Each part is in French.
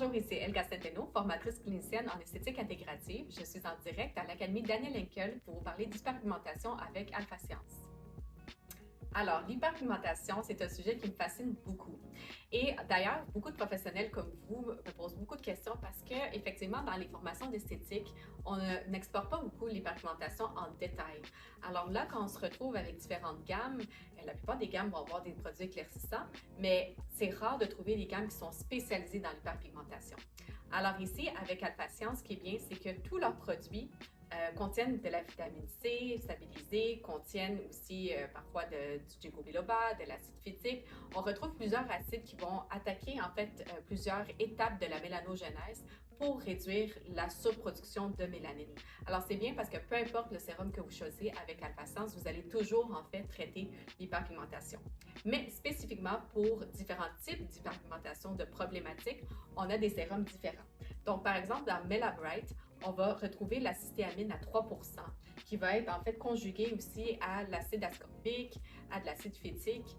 Bonjour, ici Elga Centeno, formatrice clinicienne en esthétique intégrative. Je suis en direct à l'Académie Daniel Henkel pour vous parler d'hyperpigmentation avec Alpha Science. Alors, l'hyperpigmentation, c'est un sujet qui me fascine beaucoup. Et d'ailleurs, beaucoup de professionnels comme vous me posent beaucoup de questions parce que, effectivement, dans les formations d'esthétique, on n'explore pas beaucoup l'hyperpigmentation en détail. Alors là, quand on se retrouve avec différentes gammes, la plupart des gammes vont avoir des produits éclaircissants, mais c'est rare de trouver des gammes qui sont spécialisées dans l'hyperpigmentation. Alors ici, avec Alpha Science, ce qui est bien, c'est que tous leurs produits contiennent de la vitamine C stabilisée, contiennent aussi parfois du ginkgo biloba, de l'acide phytique. On retrouve plusieurs acides qui vont attaquer en fait plusieurs étapes de la mélanogenèse pour réduire la surproduction de mélanine. Alors c'est bien parce que peu importe le sérum que vous choisissez avec Alpha Science, vous allez toujours en fait traiter l'hyperpigmentation. Mais spécifiquement pour différents types d'hyperpigmentation de problématiques, on a des sérums différents. Donc par exemple dans Melabright, on va retrouver la cystéamine à 3% qui va être en fait conjuguée aussi à l'acide ascorbique, à de l'acide phytique,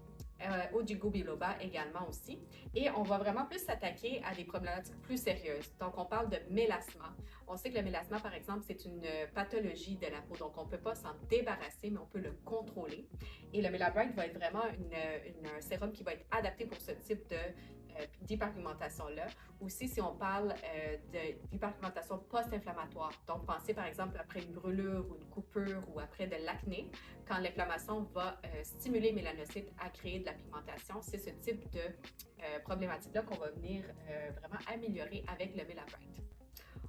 au ginkgo biloba également aussi. Et on va vraiment plus s'attaquer à des problématiques plus sérieuses. Donc, on parle de mélasma. On sait que le mélasma, par exemple, c'est une pathologie de la peau. Donc, on ne peut pas s'en débarrasser, mais on peut le contrôler. Et le Melabright va être vraiment un sérum qui va être adapté pour ce type d'hyperpigmentation-là. Aussi, si on parle d'hyperpigmentation post-inflammatoire, donc pensez par exemple après une brûlure ou une coupure ou après de l'acné, quand l'inflammation va stimuler les mélanocytes à créer de la pigmentation, c'est ce type de problématique-là qu'on va venir vraiment améliorer avec le Melabright.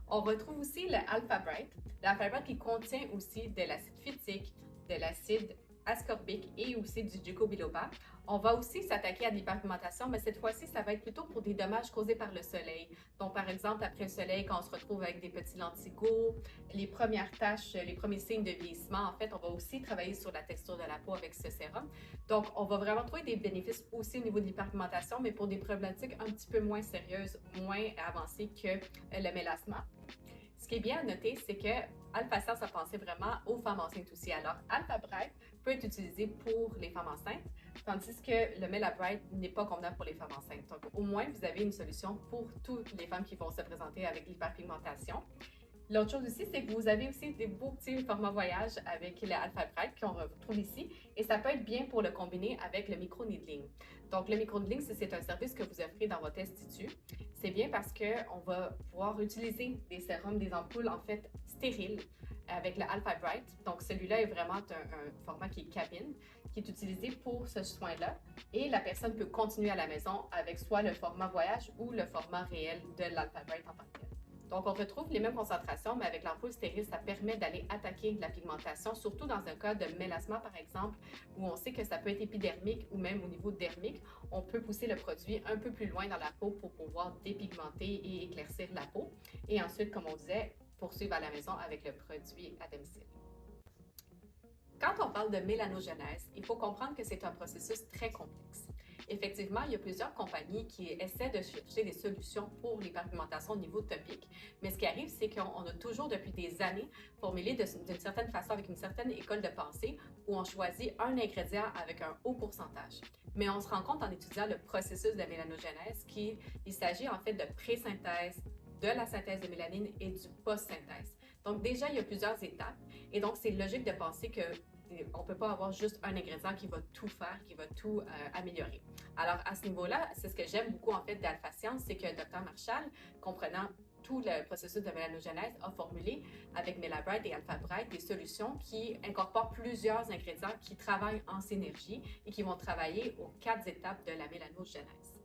On retrouve aussi le Alpha Bright. L'Alpha Bright qui contient aussi de l'acide phytique, de l'acide ascorbique et aussi du ginkgo biloba. On va aussi s'attaquer à l'hyperpigmentation, mais cette fois-ci, ça va être plutôt pour des dommages causés par le soleil. Donc, par exemple, après le soleil, quand on se retrouve avec des petits lentigos, les premières taches, les premiers signes de vieillissement, en fait, on va aussi travailler sur la texture de la peau avec ce sérum. Donc, on va vraiment trouver des bénéfices aussi au niveau de l'hyperpigmentation, mais pour des problématiques un petit peu moins sérieuses, moins avancées que le mélasma. Ce qui est bien à noter, c'est que Alpha Science a pensé vraiment aux femmes enceintes aussi. Alors, Alpha Bright peut être utilisé pour les femmes enceintes, tandis que le Melabright n'est pas convenable pour les femmes enceintes. Donc, au moins, vous avez une solution pour toutes les femmes qui vont se présenter avec l'hyperpigmentation. L'autre chose aussi, c'est que vous avez aussi des beaux petits formats voyage avec le Alpha Bright qu'on retrouve ici et ça peut être bien pour le combiner avec le micro-needling. Donc, le micro-needling, c'est un service que vous offrez dans votre institut. C'est bien parce qu'on va pouvoir utiliser des sérums, des ampoules en fait stériles avec le Alpha Bright. Donc, celui-là est vraiment un format qui est cabine, qui est utilisé pour ce soin-là et la personne peut continuer à la maison avec soit le format voyage ou le format réel de l'Alpha Bright en tant que tel. Donc, on retrouve les mêmes concentrations, mais avec l'ampoule stérile, ça permet d'aller attaquer la pigmentation, surtout dans un cas de mélasma, par exemple, où on sait que ça peut être épidermique ou même au niveau dermique. On peut pousser le produit un peu plus loin dans la peau pour pouvoir dépigmenter et éclaircir la peau. Et ensuite, comme on disait, poursuivre à la maison avec le produit à domicile. Quand on parle de mélanogenèse, il faut comprendre que c'est un processus très complexe. Effectivement, il y a plusieurs compagnies qui essaient de chercher des solutions pour l'hyperpigmentation au niveau topique, mais ce qui arrive, c'est qu'on a toujours depuis des années formulé d'une certaine façon avec une certaine école de pensée où on choisit un ingrédient avec un haut pourcentage. Mais on se rend compte en étudiant le processus de mélanogénèse qu'il s'agit en fait de pré-synthèse, de la synthèse de mélanine et du post-synthèse. Donc déjà, il y a plusieurs étapes et donc c'est logique de penser que on ne peut pas avoir juste un ingrédient qui va tout faire, qui va tout améliorer. Alors, à ce niveau-là, c'est ce que j'aime beaucoup en fait d'Alpha Science, c'est que Dr Marshall, comprenant tout le processus de mélanogénèse, a formulé avec Melabright et Alpha Bright des solutions qui incorporent plusieurs ingrédients qui travaillent en synergie et qui vont travailler aux 4 étapes de la mélanogénèse.